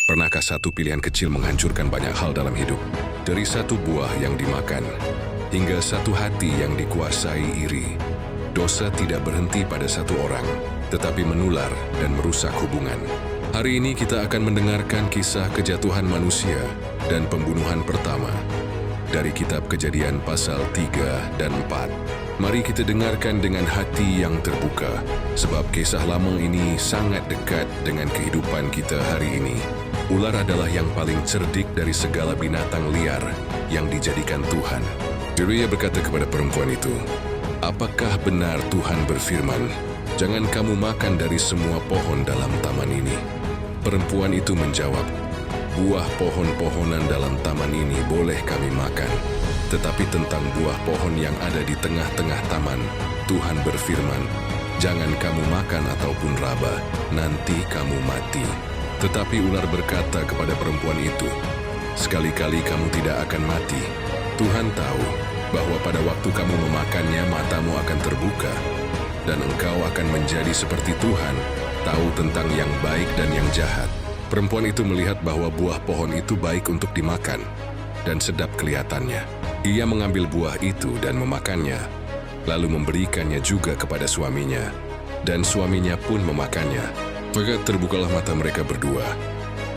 Pernahkah satu pilihan kecil menghancurkan banyak hal dalam hidup? Dari satu buah yang dimakan, hingga satu hati yang dikuasai iri. Dosa tidak berhenti pada satu orang, tetapi menular dan merusak hubungan. Hari ini kita akan mendengarkan kisah kejatuhan manusia dan pembunuhan pertama dari kitab Kejadian pasal 3 dan 4. Mari kita dengarkan dengan hati yang terbuka, sebab kisah lama ini sangat dekat dengan kehidupan kita hari ini. Ular adalah yang paling cerdik dari segala binatang liar yang dijadikan Tuhan. Dia berkata kepada perempuan itu, "Apakah benar Tuhan berfirman, jangan kamu makan dari semua pohon dalam taman ini?" Perempuan itu menjawab, "Buah pohon-pohonan dalam taman ini boleh kami makan. Tetapi tentang buah pohon yang ada di tengah-tengah taman, Tuhan berfirman, jangan kamu makan ataupun raba, nanti kamu mati." Tetapi ular berkata kepada perempuan itu, "Sekali-kali kamu tidak akan mati. Tuhan tahu bahwa pada waktu kamu memakannya matamu akan terbuka, dan engkau akan menjadi seperti Tuhan, tahu tentang yang baik dan yang jahat." Perempuan itu melihat bahwa buah pohon itu baik untuk dimakan, dan sedap kelihatannya. Ia mengambil buah itu dan memakannya, lalu memberikannya juga kepada suaminya, dan suaminya pun memakannya. Maka terbukalah mata mereka berdua,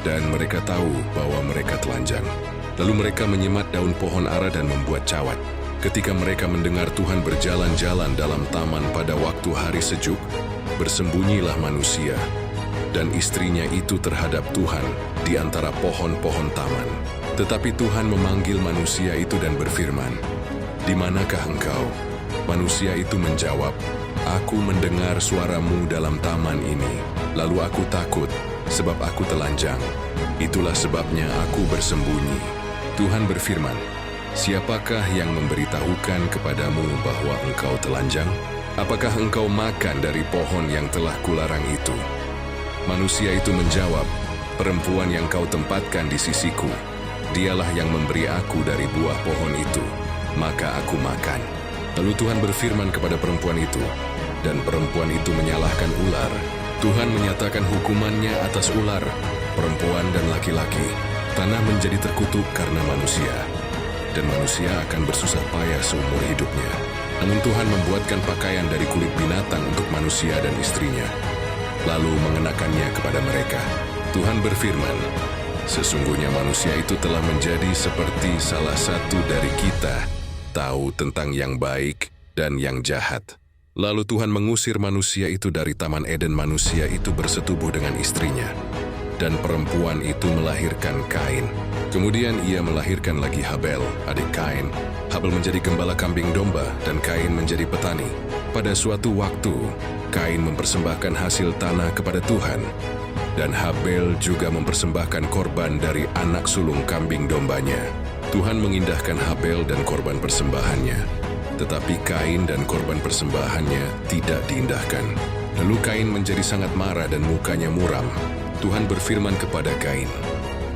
dan mereka tahu bahwa mereka telanjang. Lalu mereka menyemat daun pohon ara dan membuat cawat. Ketika mereka mendengar Tuhan berjalan-jalan dalam taman pada waktu hari sejuk, bersembunyilah manusia dan istrinya itu terhadap Tuhan di antara pohon-pohon taman. Tetapi Tuhan memanggil manusia itu dan berfirman, "Di manakah engkau?" Manusia itu menjawab, "Aku mendengar suaramu dalam taman ini, lalu aku takut, sebab aku telanjang. Itulah sebabnya aku bersembunyi." Tuhan berfirman, "Siapakah yang memberitahukan kepadamu bahwa engkau telanjang? Apakah engkau makan dari pohon yang telah kularang itu?" Manusia itu menjawab, "Perempuan yang kau tempatkan di sisiku, dialah yang memberi aku dari buah pohon itu, maka aku makan." Lalu Tuhan berfirman kepada perempuan itu, dan perempuan itu menyalahkan ular. Tuhan menyatakan hukumannya atas ular, perempuan dan laki-laki. Tanah menjadi terkutuk karena manusia, dan manusia akan bersusah payah seumur hidupnya. Namun Tuhan membuatkan pakaian dari kulit binatang untuk manusia dan istrinya, lalu mengenakannya kepada mereka. Tuhan berfirman, "Sesungguhnya manusia itu telah menjadi seperti salah satu dari kita, tahu tentang yang baik dan yang jahat." Lalu Tuhan mengusir manusia itu dari Taman Eden. Manusia itu bersetubuh dengan istrinya, dan perempuan itu melahirkan Kain. Kemudian ia melahirkan lagi Habel, adik Kain. Habel menjadi gembala kambing domba, dan Kain menjadi petani. Pada suatu waktu, Kain mempersembahkan hasil tanah kepada Tuhan, dan Habel juga mempersembahkan korban dari anak sulung kambing dombanya. Tuhan mengindahkan Habel dan korban persembahannya, tetapi Kain dan korban persembahannya tidak diindahkan. Lalu Kain menjadi sangat marah dan mukanya muram. Tuhan berfirman kepada Kain,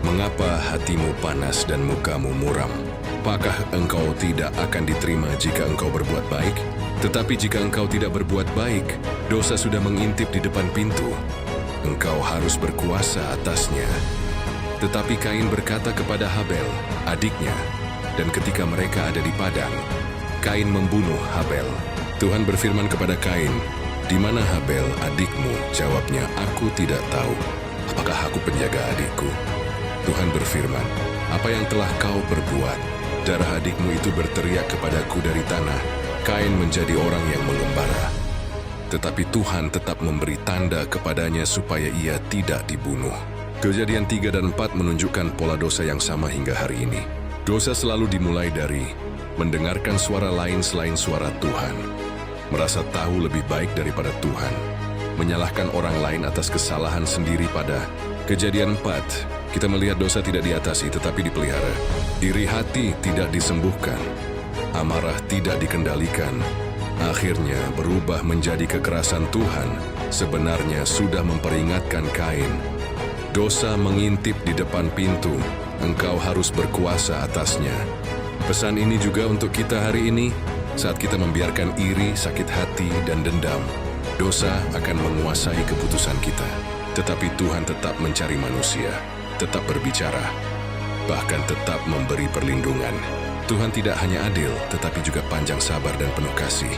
"Mengapa hatimu panas dan mukamu muram? Apakah engkau tidak akan diterima jika engkau berbuat baik? Tetapi jika engkau tidak berbuat baik, dosa sudah mengintip di depan pintu. Engkau harus berkuasa atasnya." Tetapi Kain berkata kepada Habel, adiknya, dan ketika mereka ada di padang, Kain membunuh Habel. Tuhan berfirman kepada Kain, "Di mana Habel adikmu?" Jawabnya, "Aku tidak tahu. Apakah aku penjaga adikku?" Tuhan berfirman, "Apa yang telah kau perbuat? Darah adikmu itu berteriak kepadaku dari tanah." Kain menjadi orang yang mengembara. Tetapi Tuhan tetap memberi tanda kepadanya supaya ia tidak dibunuh. Kejadian 3 dan 4 menunjukkan pola dosa yang sama hingga hari ini. Dosa selalu dimulai dari mendengarkan suara lain selain suara Tuhan, merasa tahu lebih baik daripada Tuhan, menyalahkan orang lain atas kesalahan sendiri. Pada Kejadian 4, kita melihat dosa tidak diatasi tetapi dipelihara. Iri hati tidak disembuhkan, amarah tidak dikendalikan, akhirnya berubah menjadi kekerasan. Tuhan sebenarnya sudah memperingatkan Kain, dosa mengintip di depan pintu, engkau harus berkuasa atasnya. Pesan ini juga untuk kita hari ini. Saat kita membiarkan iri, sakit hati, dan dendam, dosa akan menguasai keputusan kita. Tetapi Tuhan tetap mencari manusia. tetap berbicara, bahkan tetap memberi perlindungan. Tuhan tidak hanya adil, tetapi juga panjang sabar dan penuh kasih.